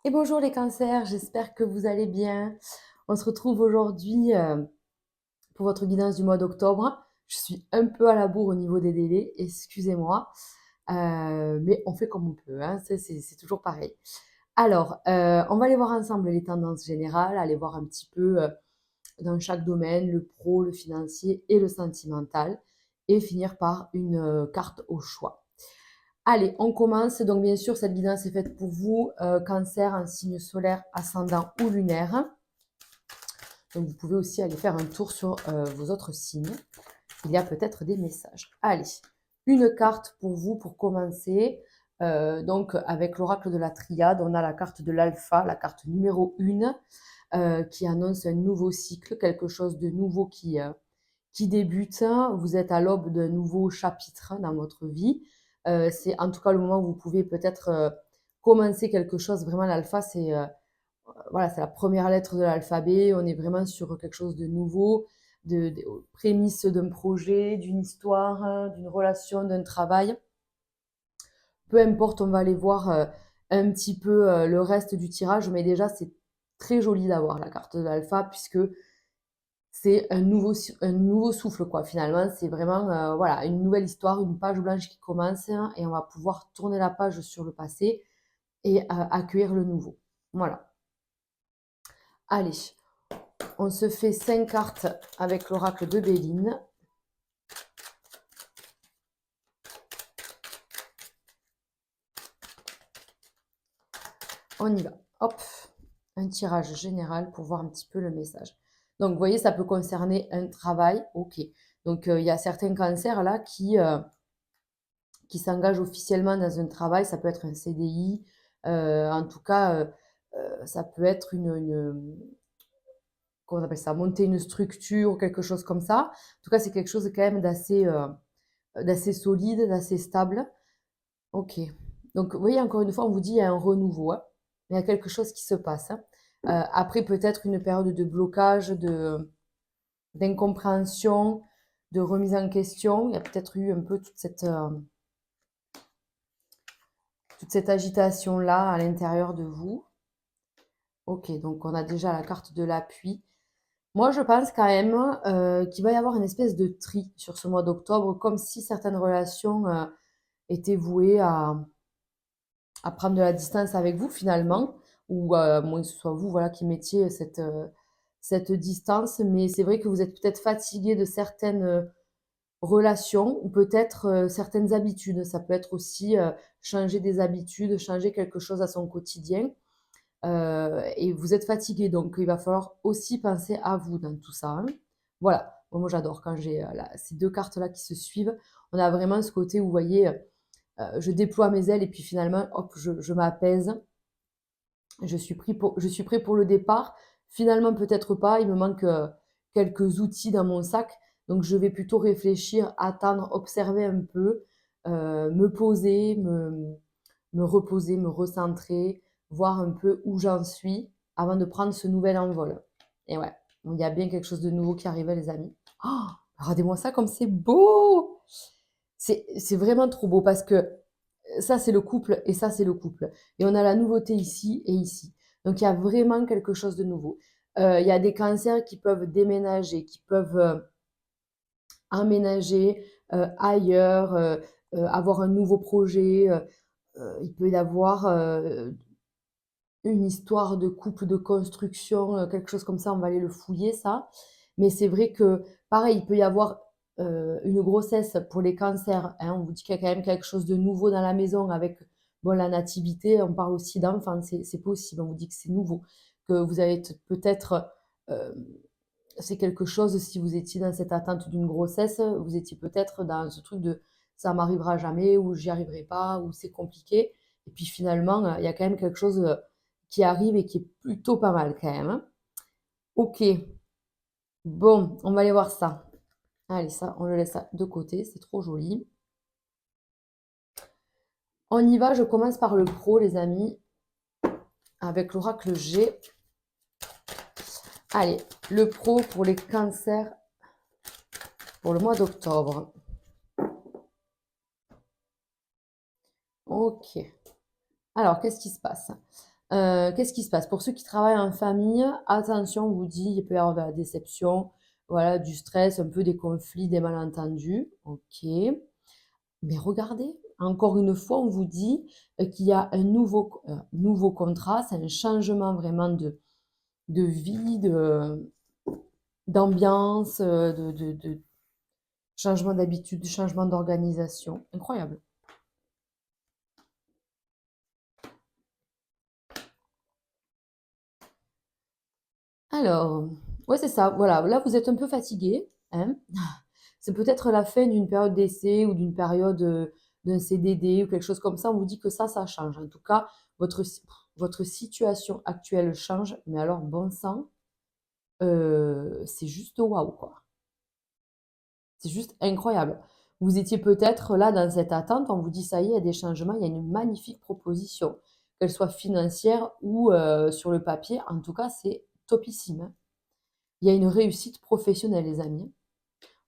Et bonjour les cancers, j'espère que vous allez bien. On se retrouve aujourd'hui pour votre guidance du mois d'octobre. Je suis un peu à la bourre au niveau des délais, excusez-moi. Mais on fait comme on peut, hein, c'est toujours pareil. Alors, on va aller voir ensemble les tendances générales, aller voir un petit peu dans chaque domaine, le pro, le financier et le sentimental, et finir par une carte au choix. Allez, on commence. Donc, bien sûr, cette guidance est faite pour vous, cancer, en signe solaire, ascendant ou lunaire. Donc, vous pouvez aussi aller faire un tour sur vos autres signes. Il y a peut-être des messages. Allez, une carte pour vous pour commencer. Donc, avec l'oracle de la triade, on a la carte de l'alpha, la carte numéro 1, qui annonce un nouveau cycle, quelque chose de nouveau qui débute. Vous êtes à l'aube d'un nouveau chapitre dans votre vie. C'est en tout cas le moment où vous pouvez peut-être commencer quelque chose. Vraiment, l'alpha, c'est voilà, c'est la première lettre de l'alphabet. On est vraiment sur quelque chose de nouveau, aux prémices d'un projet, d'une histoire, d'une relation, d'un travail. Peu importe, on va aller voir un petit peu le reste du tirage, mais déjà, c'est très joli d'avoir la carte de l'alpha puisque c'est un nouveau souffle, quoi, finalement. C'est vraiment voilà, une nouvelle histoire, une page blanche qui commence, hein, et on va pouvoir tourner la page sur le passé et accueillir le nouveau. Voilà. Allez, on se fait 5 cartes avec l'oracle de Béline. On y va. Hop, un tirage général pour voir un petit peu le message. Donc, vous voyez, ça peut concerner un travail. OK. Donc, il y a certains cancers là qui s'engagent officiellement dans un travail. Ça peut être un CDI. En tout cas, ça peut être comment on appelle ça, monter une structure ou quelque chose comme ça. En tout cas, c'est quelque chose quand même d'assez solide, d'assez stable. OK. Donc, vous voyez, encore une fois, on vous dit il y a un renouveau, hein. Il y a quelque chose qui se passe, hein. Après, peut-être une période de blocage, d'incompréhension, de remise en question. Il y a peut-être eu un peu toute cette agitation-là à l'intérieur de vous. OK, donc on a déjà la carte de l'appui. Moi, je pense quand même qu'il va y avoir une espèce de tri sur ce mois d'octobre, comme si certaines relations étaient vouées à prendre de la distance avec vous finalement, ou à moins que ce soit vous, voilà, qui mettiez cette distance. Mais c'est vrai que vous êtes peut-être fatigué de certaines relations ou peut-être certaines habitudes. Ça peut être aussi changer des habitudes, changer quelque chose à son quotidien. Et vous êtes fatigué, donc il va falloir aussi penser à vous dans tout ça, hein. Voilà. Bon, moi j'adore quand j'ai ces deux cartes-là qui se suivent. On a vraiment ce côté où vous voyez, je déploie mes ailes et puis finalement, hop, je m'apaise. Je suis prêt pour le départ. Finalement, peut-être pas. Il me manque quelques outils dans mon sac. Donc, je vais plutôt réfléchir, attendre, observer un peu, me poser, me reposer, me recentrer, voir un peu où j'en suis avant de prendre ce nouvel envol. Et ouais, il y a bien quelque chose de nouveau qui arrive, les amis. Oh, regardez-moi ça comme c'est beau! C'est vraiment trop beau parce que ça, c'est le couple et ça, c'est le couple. Et on a la nouveauté ici et ici. Donc, il y a vraiment quelque chose de nouveau. Il y a des cancers qui peuvent déménager, qui peuvent emménager ailleurs, avoir un nouveau projet. Il peut y avoir une histoire de couple, de construction, quelque chose comme ça. On va aller le fouiller, ça. Mais c'est vrai que, pareil, il peut y avoir une grossesse pour les cancers, hein. On vous dit qu'il y a quand même quelque chose de nouveau dans la maison avec bon, la nativité. On parle aussi d'enfants, c'est possible. On vous dit que c'est nouveau, que vous avez peut-être, euh, c'est quelque chose, si vous étiez dans cette attente d'une grossesse, vous étiez peut-être dans ce truc de ça m'arrivera jamais, ou j'y arriverai pas, ou c'est compliqué. Et puis finalement, il y a quand même quelque chose qui arrive et qui est plutôt pas mal quand même, hein. Ok, bon, on va aller voir ça. Allez, ça, on le laisse de côté, c'est trop joli. On y va, je commence par le pro, les amis, avec l'oracle G. Allez, le pro pour les cancers pour le mois d'octobre. Ok. Alors, qu'est-ce qui se passe? Qu'est-ce qui se passe? Pour ceux qui travaillent en famille, attention, on vous dit, il peut y avoir de la déception, voilà, du stress, un peu des conflits, des malentendus. OK. Mais regardez, encore une fois, on vous dit qu'il y a un nouveau contrat, c'est un changement vraiment de vie, d'ambiance, de changement d'habitude, changement d'organisation. Incroyable. Alors, ouais, c'est ça. Voilà, là, vous êtes un peu fatigué, hein. C'est peut-être la fin d'une période d'essai ou d'une période d'un CDD ou quelque chose comme ça. On vous dit que ça change. En tout cas, votre situation actuelle change. Mais alors, bon sang, c'est juste waouh, quoi. C'est juste incroyable. Vous étiez peut-être là dans cette attente, on vous dit ça y est, il y a des changements, il y a une magnifique proposition, qu'elle soit financière ou sur le papier. En tout cas, c'est topissime, hein. Il y a une réussite professionnelle, les amis.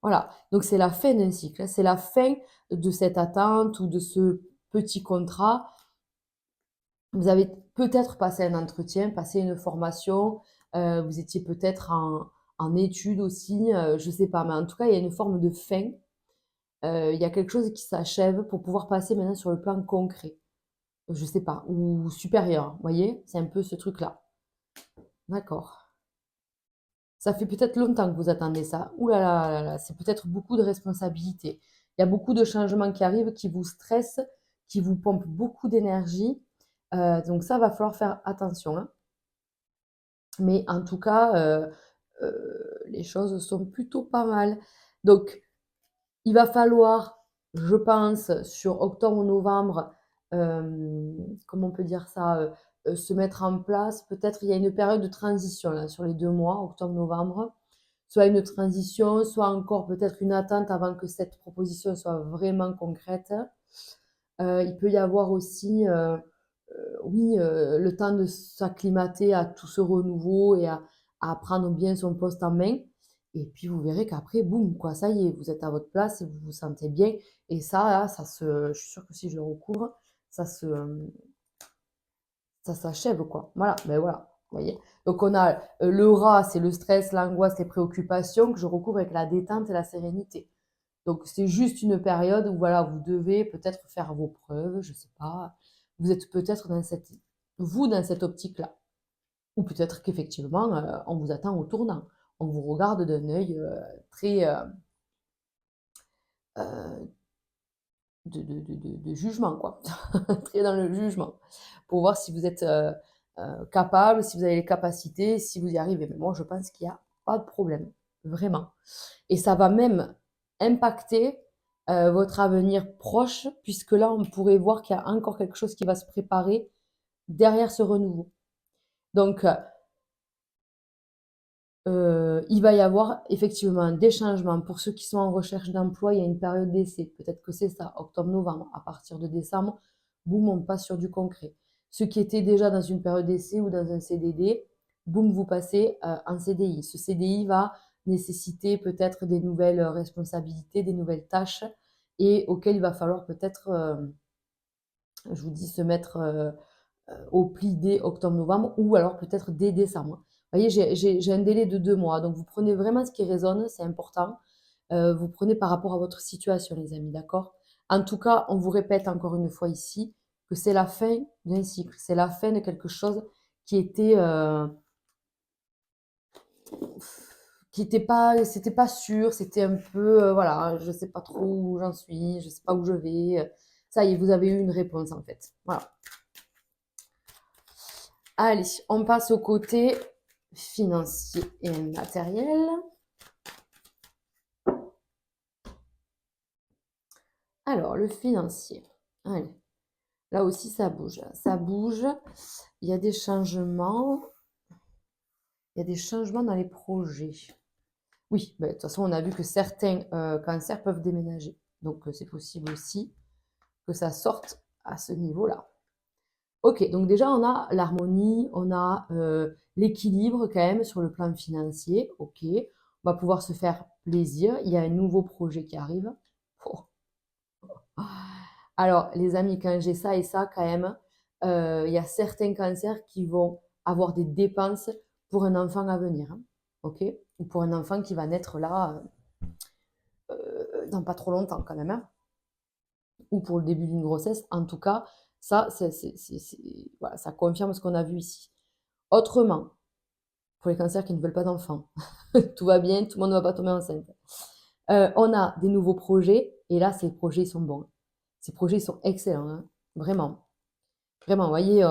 Voilà, donc c'est la fin d'un cycle, hein. C'est la fin de cette attente ou de ce petit contrat. Vous avez peut-être passé un entretien, passé une formation, vous étiez peut-être en études aussi, je ne sais pas, mais en tout cas, il y a une forme de fin. Il y a quelque chose qui s'achève pour pouvoir passer maintenant sur le plan concret. Je sais pas, ou supérieur, vous voyez? C'est un peu ce truc-là. D'accord. Ça fait peut-être longtemps que vous attendez ça. Ouh là là là là, c'est peut-être beaucoup de responsabilités. Il y a beaucoup de changements qui arrivent, qui vous stressent, qui vous pompent beaucoup d'énergie. Donc ça, va falloir faire attention, hein. Mais en tout cas, les choses sont plutôt pas mal. Donc, il va falloir, je pense, sur octobre-novembre, comment on peut dire ça, se mettre en place. Peut-être il y a une période de transition là, sur les 2 mois, octobre-novembre. Soit une transition, soit encore peut-être une attente avant que cette proposition soit vraiment concrète. Il peut y avoir aussi, oui, le temps de s'acclimater à tout ce renouveau et à prendre bien son poste en main. Et puis vous verrez qu'après, boum, quoi, ça y est, vous êtes à votre place et vous vous sentez bien. Et ça, là, je suis sûre que si je le recouvre, ça se, ça s'achève, quoi. Voilà, ben voilà, vous voyez. Donc on a le rat, c'est le stress, l'angoisse, les préoccupations que je recouvre avec la détente et la sérénité. Donc c'est juste une période où voilà, vous devez peut-être faire vos preuves, je sais pas. Vous êtes peut-être dans cette optique-là. Ou peut-être qu'effectivement, on vous attend au tournant. On vous regarde d'un œil très euh, de jugement, quoi. Très dans le jugement. Pour voir si vous êtes capable, si vous avez les capacités, si vous y arrivez. Mais moi, je pense qu'il n'y a pas de problème. Vraiment. Et ça va même impacter votre avenir proche, puisque là, on pourrait voir qu'il y a encore quelque chose qui va se préparer derrière ce renouveau. Donc, il va y avoir effectivement des changements. Pour ceux qui sont en recherche d'emploi, il y a une période d'essai. Peut-être que c'est ça, octobre-novembre. À partir de décembre, boum, on passe sur du concret. Ceux qui étaient déjà dans une période d'essai ou dans un CDD, boum, vous passez en CDI. Ce CDI va nécessiter peut-être des nouvelles responsabilités, des nouvelles tâches et auxquelles il va falloir peut-être, je vous dis, se mettre au pli dès octobre-novembre ou alors peut-être dès décembre. Vous voyez, j'ai un délai de 2 mois. Donc, vous prenez vraiment ce qui résonne, c'est important. Vous prenez par rapport à votre situation, les amis, d'accord? En tout cas, on vous répète encore une fois ici que c'est la fin d'un cycle, c'est la fin de quelque chose qui était, c'était pas sûr, c'était un peu, voilà, je sais pas trop où j'en suis, je sais pas où je vais. Ça y est, vous avez eu une réponse en fait. Voilà. Allez, on passe au côté financier et matériel. Alors, le financier. Allez, là aussi, ça bouge. Ça bouge. Il y a des changements. Il y a des changements dans les projets. Oui, de toute façon, on a vu que certains cancers peuvent déménager. Donc, c'est possible aussi que ça sorte à ce niveau-là. Ok, donc déjà, on a l'harmonie, on a l'équilibre quand même sur le plan financier. Ok, on va pouvoir se faire plaisir. Il y a un nouveau projet qui arrive. Oh. Alors, les amis, quand j'ai ça et ça, quand même, il y a certains cancers qui vont avoir des dépenses pour un enfant à venir, hein, ok? Ou pour un enfant qui va naître là, dans pas trop longtemps quand même, hein, ou pour le début d'une grossesse. En tout cas, ça, voilà, ça confirme ce qu'on a vu ici. Autrement, pour les cancers qui ne veulent pas d'enfants, tout va bien, tout le monde ne va pas tomber enceinte. On a des nouveaux projets, et là, ces projets sont bons. Ces projets sont excellents, hein, vraiment. Vraiment, vous voyez,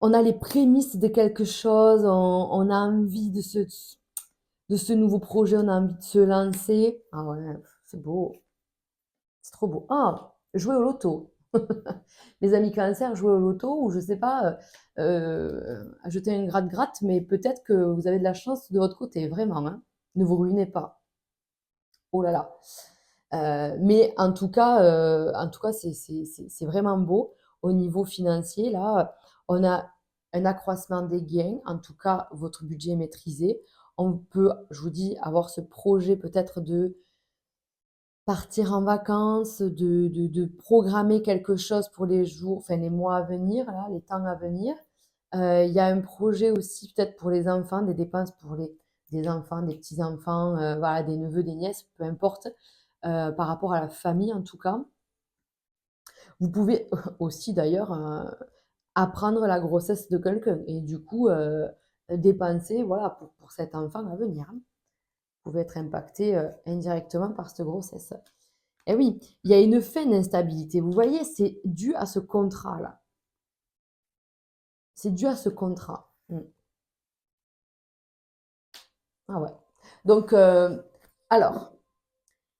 on a les prémices de quelque chose, on a envie de ce nouveau projet, on a envie de se lancer. Ah ouais, c'est beau, c'est trop beau. Ah, jouer au loto. Les amis cancer, jouer au loto, ou je sais pas, acheter une gratte-gratte, mais peut-être que vous avez de la chance de votre côté, vraiment, hein. Ne vous ruinez pas. Oh là là. Mais en tout cas, c'est vraiment beau. Au niveau financier, là, on a un accroissement des gains. En tout cas, votre budget est maîtrisé. On peut, je vous dis, avoir ce projet peut-être de partir en vacances, de programmer quelque chose pour les jours, enfin les mois à venir, là, les temps à venir. Il y a un projet aussi peut-être pour les enfants, des dépenses pour des enfants, des petits-enfants, voilà, des neveux, des nièces, peu importe, par rapport à la famille en tout cas. Vous pouvez aussi d'ailleurs apprendre la grossesse de quelqu'un et du coup dépenser voilà, pour cet enfant à venir, hein. Vous pouvez être impacté indirectement par cette grossesse. Et oui, il y a une fin d'instabilité. Vous voyez, c'est dû à ce contrat-là. C'est dû à ce contrat. Ah ouais. Donc, alors,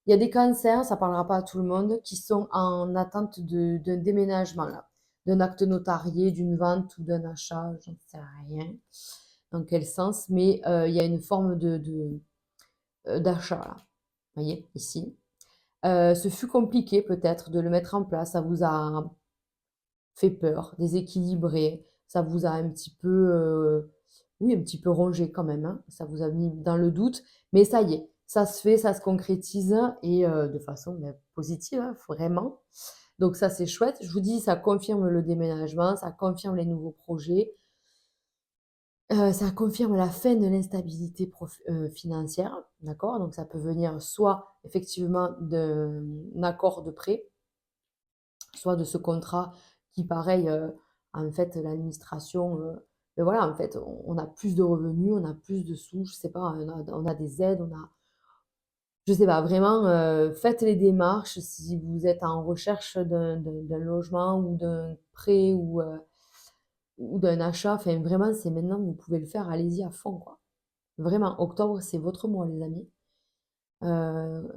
il y a des cancers, ça ne parlera pas à tout le monde, qui sont en attente d'un déménagement, là, d'un acte notarié, d'une vente ou d'un achat, j'en sais rien dans quel sens, mais il y a une forme d'achat, là. Vous voyez, ici. Ce fut compliqué peut-être de le mettre en place, ça vous a fait peur, déséquilibré, ça vous a un petit peu, oui, un petit peu rongé quand même, hein. Ça vous a mis dans le doute, mais ça y est, ça se fait, ça se concrétise et de façon positive, hein, vraiment. Donc ça, c'est chouette. Je vous dis, ça confirme le déménagement, ça confirme les nouveaux projets, ça confirme la fin de l'instabilité financière, d'accord? Donc ça peut venir soit effectivement d'un accord de prêt, soit de ce contrat qui, pareil, en fait, l'administration, ben voilà, en fait, on a plus de revenus, on a plus de sous, je sais pas, on a des aides, on a je sais pas, vraiment, faites les démarches si vous êtes en recherche d'un logement ou d'un prêt ou d'un achat. Enfin, vraiment, c'est maintenant que vous pouvez le faire, allez-y à fond, quoi. Vraiment, octobre, c'est votre mois, les amis. Heu,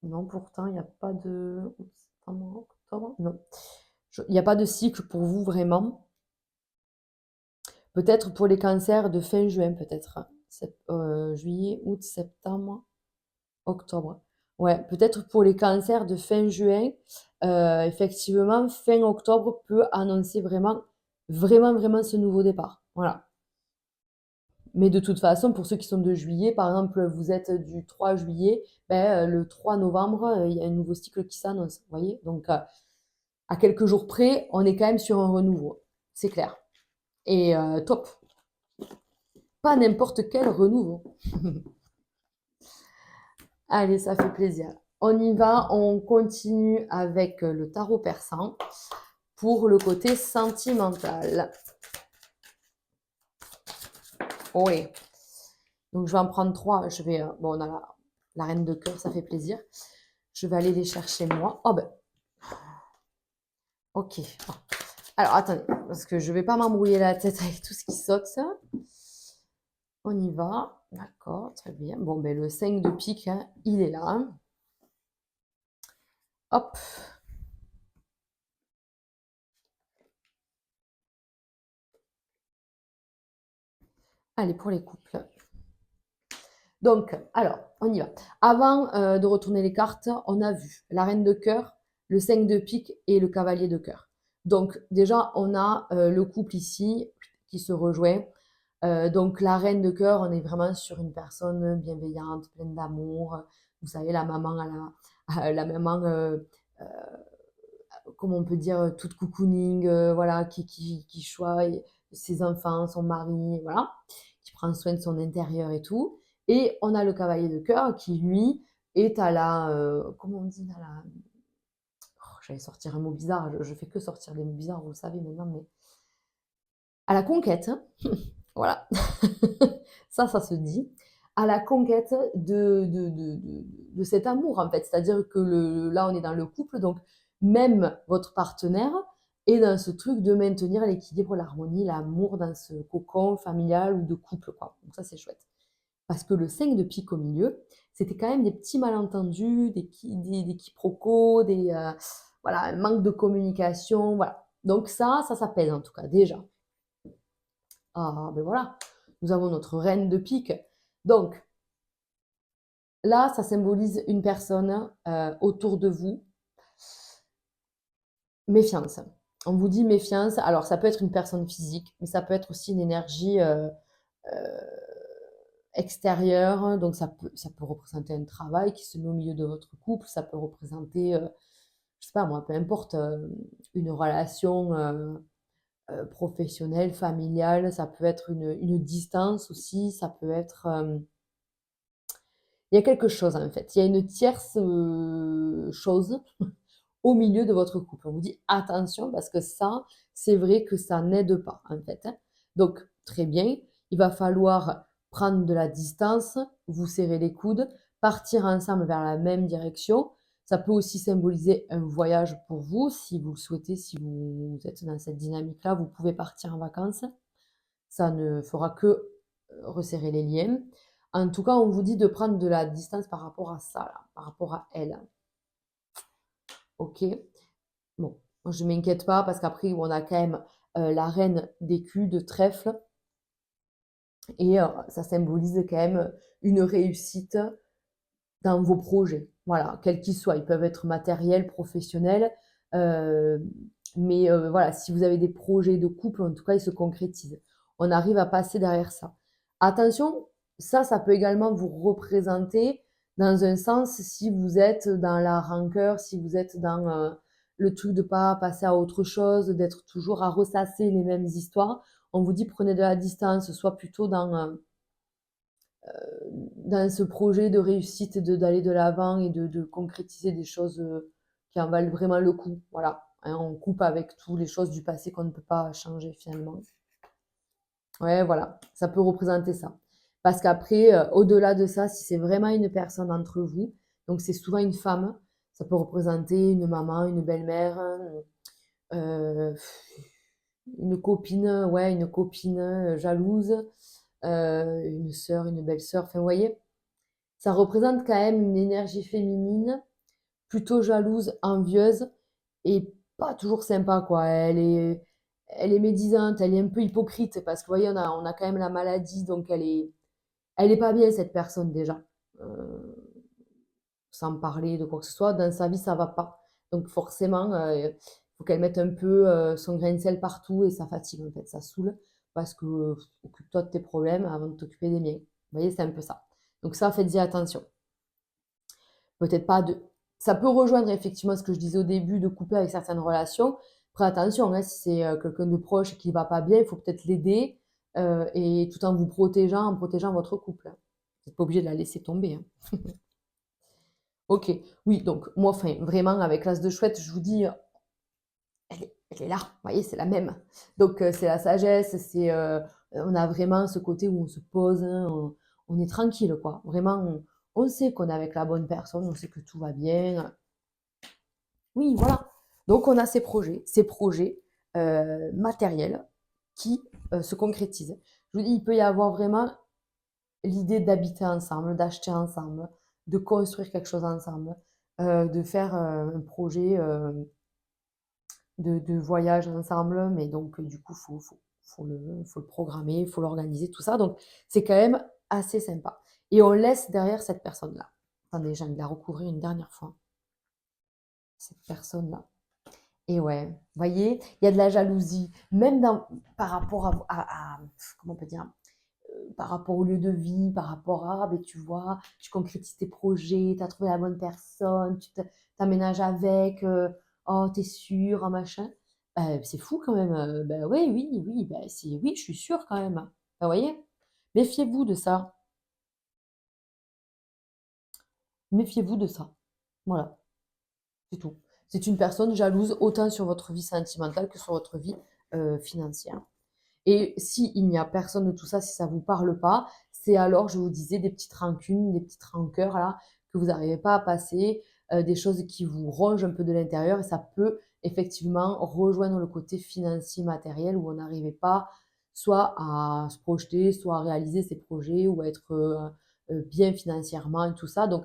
non, pourtant, il y a pas de oups, septembre, octobre, non. Il n'y a pas de cycle pour vous vraiment. Peut-être pour les cancers de fin juin, peut-être, hein. Juillet, août, septembre, octobre. Ouais, peut-être pour les cancers de fin juin, effectivement, fin octobre peut annoncer vraiment, vraiment, vraiment ce nouveau départ. Voilà. Mais de toute façon, pour ceux qui sont de juillet, par exemple, vous êtes du 3 juillet, ben, le 3 novembre, il y a un nouveau cycle qui s'annonce. Vous voyez? Donc, à quelques jours près, on est quand même sur un renouveau. C'est clair. Et top. Pas n'importe quel renouveau. Allez, ça fait plaisir. On y va, on continue avec le tarot persan pour le côté sentimental. Oui. Donc je vais en prendre trois. Je vais, bon, on a la reine de cœur, ça fait plaisir. Je vais aller les chercher moi. Oh ben, ok. Alors attendez, parce que je ne vais pas m'embrouiller la tête avec tout ce qui saute. On y va. D'accord, très bien. Bon, ben le 5 de pique, hein, il est là. Hop. Allez, pour les couples. Donc, alors, on y va. Avant de retourner les cartes, on a vu la reine de cœur, le 5 de pique et le cavalier de cœur. Donc, déjà, on a le couple ici qui se rejoint. Donc, la reine de cœur, on est vraiment sur une personne bienveillante, pleine d'amour. Vous savez, la maman, la maman comment on peut dire, toute cocooning, voilà, qui choisit ses enfants, son mari, voilà, qui prend soin de son intérieur et tout. Et on a le cavalier de cœur qui, lui, est à la, comment on dit, à la, j'allais sortir un mot bizarre, je fais que sortir des mots bizarres, vous le savez maintenant, mais à la conquête, hein. Voilà, ça se dit, à la conquête de cet amour, en fait. C'est-à-dire que là, on est dans le couple, donc même votre partenaire est dans ce truc de maintenir l'équilibre, l'harmonie, l'amour dans ce cocon familial ou de couple, quoi. Donc ça, c'est chouette. Parce que le 5 de pique au milieu, c'était quand même des petits malentendus, des quiproquos, voilà, un manque de communication, voilà. Donc ça pèse en tout cas, déjà. Ah, ben voilà, nous avons notre reine de pique. Donc là, ça symbolise une personne autour de vous. Méfiance. On vous dit méfiance. Alors, ça peut être une personne physique, mais ça peut être aussi une énergie euh, extérieure. Donc, ça peut représenter un travail qui se met au milieu de votre couple. Ça peut représenter, je sais pas moi, peu importe, une relation professionnelle, familiale. Ça peut être une distance aussi. Ça peut être... il y a quelque chose en fait. Il y a une tierce chose au milieu de votre couple. On vous dit attention parce que ça, c'est vrai que ça n'aide pas en fait, hein. Donc, très bien, il va falloir prendre de la distance, vous serrer les coudes, partir ensemble vers la même direction. Ça peut aussi symboliser un voyage pour vous, si vous le souhaitez, si vous êtes dans cette dynamique-là, vous pouvez partir en vacances. Ça ne fera que resserrer les liens. En tout cas, on vous dit de prendre de la distance par rapport à ça, là, par rapport à elle. Ok. Bon, moi, je ne m'inquiète pas parce qu'après, on a quand même la reine d'écus, de trèfle, et ça symbolise quand même une réussite dans vos projets. Voilà, quels qu'ils soient. Ils peuvent être matériels, professionnels, euh, mais voilà, si vous avez des projets de couple, en tout cas, ils se concrétisent. On arrive à passer derrière ça. Attention, ça peut également vous représenter dans un sens si vous êtes dans la rancœur, si vous êtes dans le truc de pas passer à autre chose, d'être toujours à ressasser les mêmes histoires. On vous dit prenez de la distance, soit plutôt dans ce projet de réussite, d'aller de l'avant et de concrétiser des choses qui en valent vraiment le coup. Voilà, hein, on coupe avec toutes les choses du passé qu'on ne peut pas changer finalement. Ouais, voilà, ça peut représenter ça. Parce qu'après, au-delà de ça, si c'est vraiment une personne entre vous, donc c'est souvent une femme, ça peut représenter une maman, une belle-mère, euh, une copine, ouais, une copine jalouse, une sœur, une belle-sœur. Enfin, vous voyez, ça représente quand même une énergie féminine plutôt jalouse, envieuse et pas toujours sympa, quoi. Elle est médisante, elle est un peu hypocrite parce que, vous voyez, on a quand même la maladie, donc elle est pas bien, cette personne, déjà. Euh, Sans parler de quoi que ce soit, dans sa vie, ça va pas. Donc, forcément, il faut qu'elle mette un peu son grain de sel partout et ça fatigue, en fait, ça saoule parce que occupe-toi de tes problèmes avant de t'occuper des miens. Vous voyez, c'est un peu ça. Donc, ça, faites-y attention. Peut-être pas de. Ça peut rejoindre effectivement ce que je disais au début, de couper avec certaines relations. Après, attention, hein, si c'est quelqu'un de proche qui va pas bien, il faut peut-être l'aider et tout en vous protégeant, en protégeant votre couple. Vous n'êtes pas obligé de la laisser tomber, hein. Ok, oui, donc moi, enfin, vraiment, avec l'as de chouette, je vous dis, elle est là, vous voyez, c'est la même. Donc, c'est la sagesse, on a vraiment ce côté où on se pose, hein, on est tranquille, quoi. Vraiment, on sait qu'on est avec la bonne personne, on sait que tout va bien. Oui, voilà. Donc, on a ces projets matériels qui se concrétisent. Je vous dis, il peut y avoir vraiment l'idée d'habiter ensemble, d'acheter ensemble, de construire quelque chose ensemble, de faire un projet de voyage ensemble, mais donc du coup, faut le programmer, il faut l'organiser, tout ça. Donc, c'est quand même assez sympa. Et on laisse derrière cette personne-là. Attendez, j'ai envie de la recouvrir une dernière fois, cette personne-là. Et ouais, vous voyez, il y a de la jalousie, même par rapport comment on peut dire, par rapport au lieu de vie, par rapport à, ben, tu vois, tu concrétises tes projets, tu as trouvé la bonne personne, tu t'aménages avec. «Oh, t'es sûr? Ah, machin». C'est fou quand même, ouais, oui, oui, oui, je suis sûre quand même. Vous voyez? Méfiez-vous de ça, méfiez-vous de ça. Voilà, c'est tout. C'est une personne jalouse autant sur votre vie sentimentale que sur votre vie, financière. Et s'il n'y a personne de tout ça, si ça ne vous parle pas, c'est alors, je vous disais, des petites rancunes, des petites rancœurs là, que vous n'arrivez pas à passer, des choses qui vous rongent un peu de l'intérieur et ça peut effectivement rejoindre le côté financier, matériel où on n'arrivait pas soit à se projeter, soit à réaliser ses projets ou à être, bien financièrement et tout ça. Donc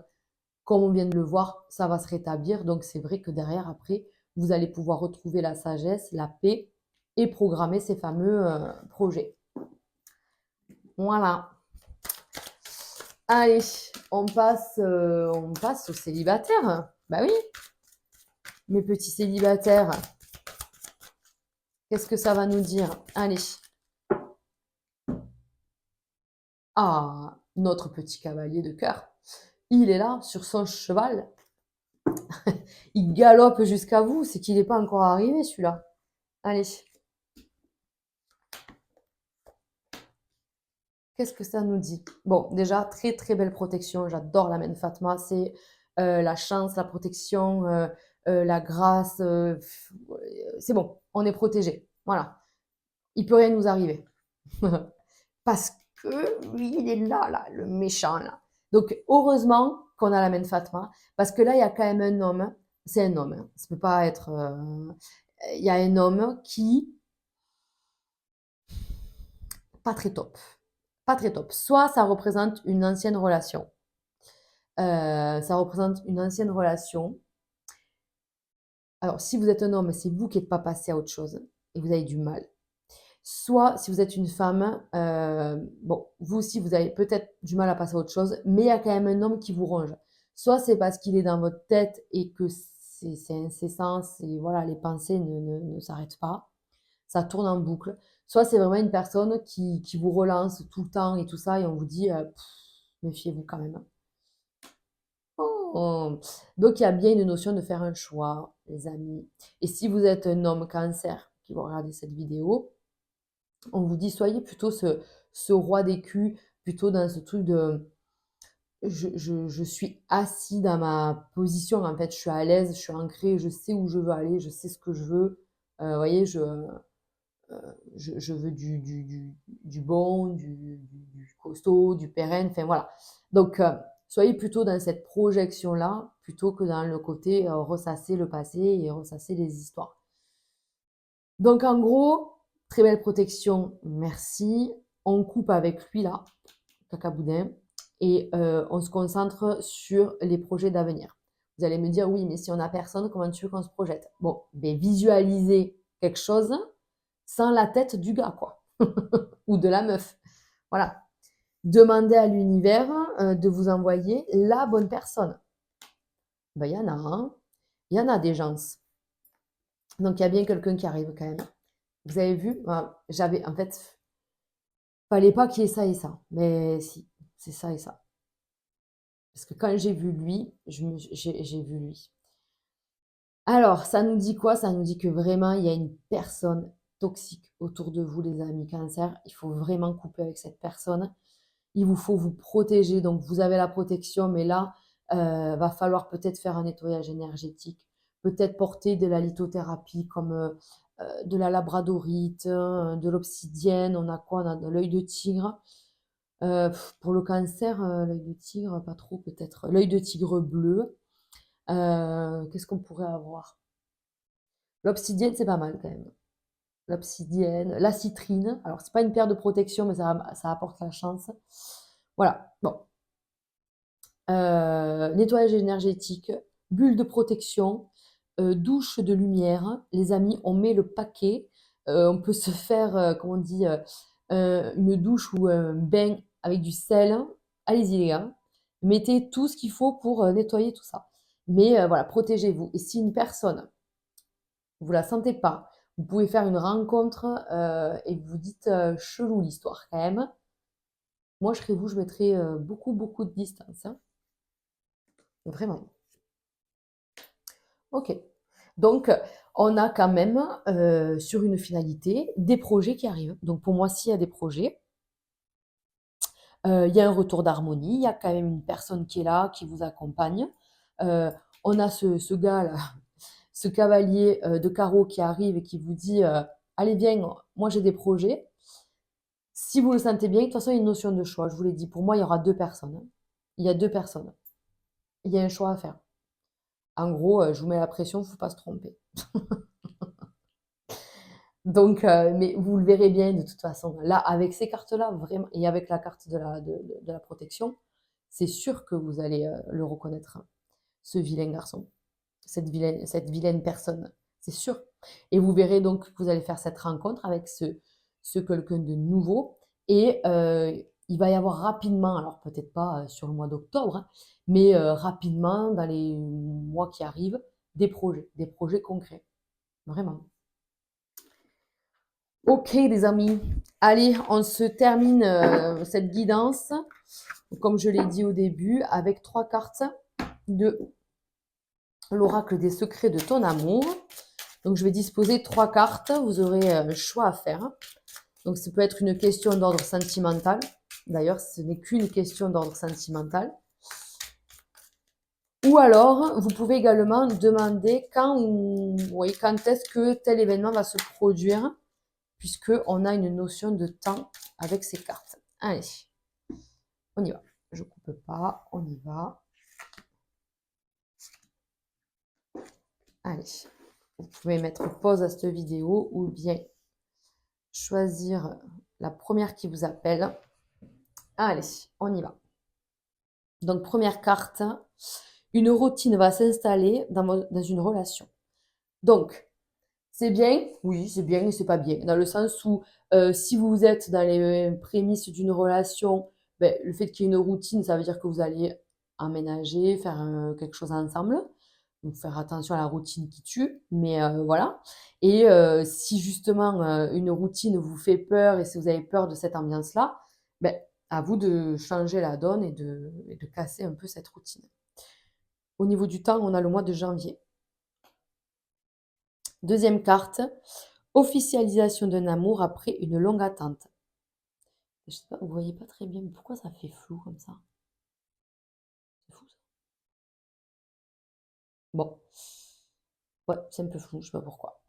comme on vient de le voir, ça va se rétablir. Donc c'est vrai que derrière, après, vous allez pouvoir retrouver la sagesse, la paix et programmer ces fameux projets. Voilà. Allez, on passe aux célibataires. Bah oui, mes petits célibataires, qu'est-ce que ça va nous dire? Allez. Ah, notre petit cavalier de cœur. Il est là, sur son cheval. Il galope jusqu'à vous. C'est qu'il n'est pas encore arrivé, celui-là. Allez. Qu'est-ce que ça nous dit? Bon, déjà, très très belle protection. J'adore la main Fatma. C'est la chance, la protection, la grâce. C'est bon, on est protégé. Voilà. Il peut rien nous arriver. Parce que lui, il est là, là, le méchant, là. Donc, heureusement qu'on a la main Fatma. Parce que là, il y a quand même un homme. C'est un homme, hein. Ça peut pas être. Il y a un homme qui. Pas très top. Pas très top. Soit ça représente une ancienne relation. Ça représente une ancienne relation. Alors, si vous êtes un homme, c'est vous qui n'êtes pas passé à autre chose et vous avez du mal. Soit, si vous êtes une femme, bon, vous aussi, vous avez peut-être du mal à passer à autre chose, mais il y a quand même un homme qui vous ronge. Soit c'est parce qu'il est dans votre tête et que c'est incessant, voilà, les pensées ne s'arrêtent pas, ça tourne en boucle. Soit c'est vraiment une personne qui vous relance tout le temps et tout ça, et on vous dit, méfiez-vous quand même. Oh. Donc, il y a bien une notion de faire un choix, les amis. Et si vous êtes un homme cancer qui va regarder cette vidéo, on vous dit soyez plutôt ce roi d'écu, plutôt dans ce truc de je suis assis dans ma position, en fait, je suis à l'aise, je suis ancré, je sais où je veux aller, je sais ce que je veux. Vous voyez, je veux du bon, du costaud, du pérenne, enfin voilà. Donc, soyez plutôt dans cette projection-là, plutôt que dans le côté ressasser le passé et ressasser les histoires. Donc, en gros, très belle protection, merci. On coupe avec lui là, cacaboudin, et on se concentre sur les projets d'avenir. Vous allez me dire, oui, mais si on n'a personne, comment tu veux qu'on se projette? Bon, ben, visualisez quelque chose sans la tête du gars, quoi. Ou de la meuf. Voilà. Demandez à l'univers de vous envoyer la bonne personne. Ben, il y en a, hein. Il y en a des gens. Donc, il y a bien quelqu'un qui arrive quand même. Vous avez vu, j'avais, en fait, fallait pas qu'il y ait ça et ça. Mais si, c'est ça et ça. Parce que quand j'ai vu lui, j'ai vu lui. Alors, ça nous dit quoi? Ça nous dit que vraiment, il y a une personne toxique autour de vous, les amis cancer. Il faut vraiment couper avec cette personne. Il vous faut vous protéger. Donc, vous avez la protection, mais là, va falloir peut-être faire un nettoyage énergétique, peut-être porter de la lithothérapie comme de la labradorite, de l'obsidienne. On a quoi? On a de l'œil de tigre. Pour le cancer, l'œil de tigre, pas trop peut-être. L'œil de tigre bleu. Qu'est-ce qu'on pourrait avoir? L'obsidienne, c'est pas mal quand même. L'obsidienne, la citrine. Alors, c'est pas une paire de protection, mais ça apporte la chance. Voilà. Bon. Nettoyage énergétique, bulle de protection, douche de lumière. Les amis, on met le paquet. On peut se faire, comment on dit, une douche ou un bain avec du sel. Allez-y les gars. Mettez tout ce qu'il faut pour nettoyer tout ça. Mais voilà, protégez-vous. Et si une personne, vous la sentez pas, vous pouvez faire une rencontre et vous dites chelou l'histoire quand même. Moi, je serais vous, je mettrais beaucoup, beaucoup de distance, hein. Vraiment. Ok. Donc, on a quand même, sur une finalité, des projets qui arrivent. Donc pour moi, s'il y a des projets, il y a un retour d'harmonie, il y a quand même une personne qui est là, qui vous accompagne. Heu, on a ce gars-là, ce cavalier, de carreau qui arrive et qui vous dit, «Allez viens, moi j'ai des projets». Si vous le sentez bien, de toute façon, il y a une notion de choix, je vous l'ai dit. Pour moi, il y aura 2 personnes, hein. Il y a 2 personnes. Il y a un choix à faire. En gros, je vous mets la pression, il ne faut pas se tromper. Donc, mais vous le verrez bien de toute façon. Là, avec ces cartes-là, vraiment, et avec la carte de la protection, c'est sûr que vous allez le reconnaître, hein, ce vilain garçon, cette vilaine personne, c'est sûr. Et vous verrez donc que vous allez faire cette rencontre avec ce quelqu'un de nouveau. Et il va y avoir rapidement, alors peut-être pas sur le mois d'octobre, hein, mais rapidement, dans les mois qui arrivent, des projets concrets, vraiment. Ok les amis, allez, on se termine cette guidance, comme je l'ai dit au début, avec 3 cartes de l'oracle des secrets de ton amour. Donc je vais disposer 3 cartes, vous aurez le choix à faire. Donc ça peut être une question d'ordre sentimental. D'ailleurs, ce n'est qu'une question d'ordre sentimental. Ou alors, vous pouvez également demander quand est-ce que tel événement va se produire, puisqu'on a une notion de temps avec ces cartes. Allez, on y va. Je ne coupe pas, on y va. Allez, vous pouvez mettre pause à cette vidéo ou bien choisir la première qui vous appelle. Allez, on y va. Donc, première carte, une routine va s'installer dans une relation. Donc, c'est bien, oui, c'est bien et c'est pas bien. Dans le sens où, si vous êtes dans les prémices d'une relation, ben, le fait qu'il y ait une routine, ça veut dire que vous allez emménager, faire quelque chose ensemble. Donc, faire attention à la routine qui tue, mais voilà. Et si justement une routine vous fait peur et si vous avez peur de cette ambiance-là, ben, à vous de changer la donne et de casser un peu cette routine. Au niveau du temps, on a le mois de janvier. Deuxième carte, officialisation d'un amour après une longue attente. Je sais pas, vous voyez pas très bien, mais pourquoi ça fait flou comme ça? C'est fou ça. Bon, ouais, c'est un peu flou, je sais pas pourquoi.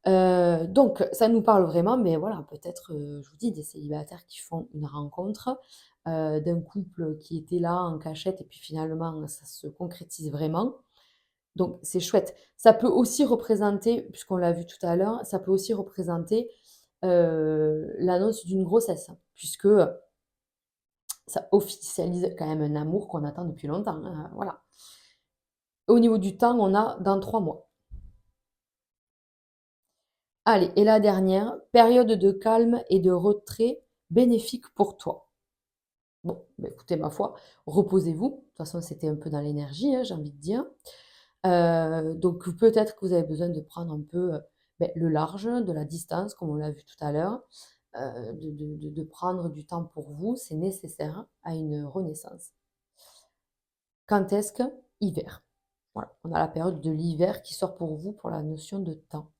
Donc ça nous parle vraiment, mais voilà, peut-être, je vous dis, des célibataires qui font une rencontre, d'un couple qui était là en cachette et puis finalement ça se concrétise vraiment. Donc c'est chouette. Ça peut aussi représenter, puisqu'on l'a vu tout à l'heure, ça peut aussi représenter, l'annonce d'une grossesse, puisque, ça officialise quand même un amour qu'on attend depuis longtemps, hein, voilà. Au niveau du temps, on a dans 3 mois. Allez, et la dernière, période de calme et de retrait bénéfique pour toi. Bon, bah, écoutez, ma foi, reposez-vous. De toute façon, c'était un peu dans l'énergie, hein, j'ai envie de dire. Donc peut-être que vous avez besoin de prendre un peu, beh, le large, de la distance, comme on l'a vu tout à l'heure, de prendre du temps pour vous, c'est nécessaire à une renaissance. Quand est-ce que? Hiver. Voilà, on a la période de l'hiver qui sort pour vous pour la notion de temps.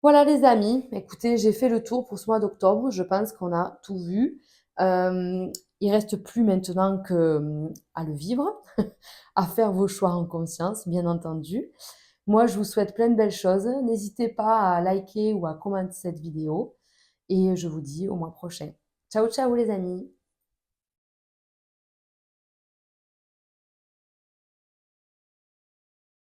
Voilà les amis, écoutez, j'ai fait le tour pour ce mois d'octobre. Je pense qu'on a tout vu. Il reste plus maintenant que, à le vivre, à faire vos choix en conscience, bien entendu. Moi, je vous souhaite plein de belles choses. N'hésitez pas à liker ou à commenter cette vidéo et je vous dis au mois prochain. Ciao, ciao les amis!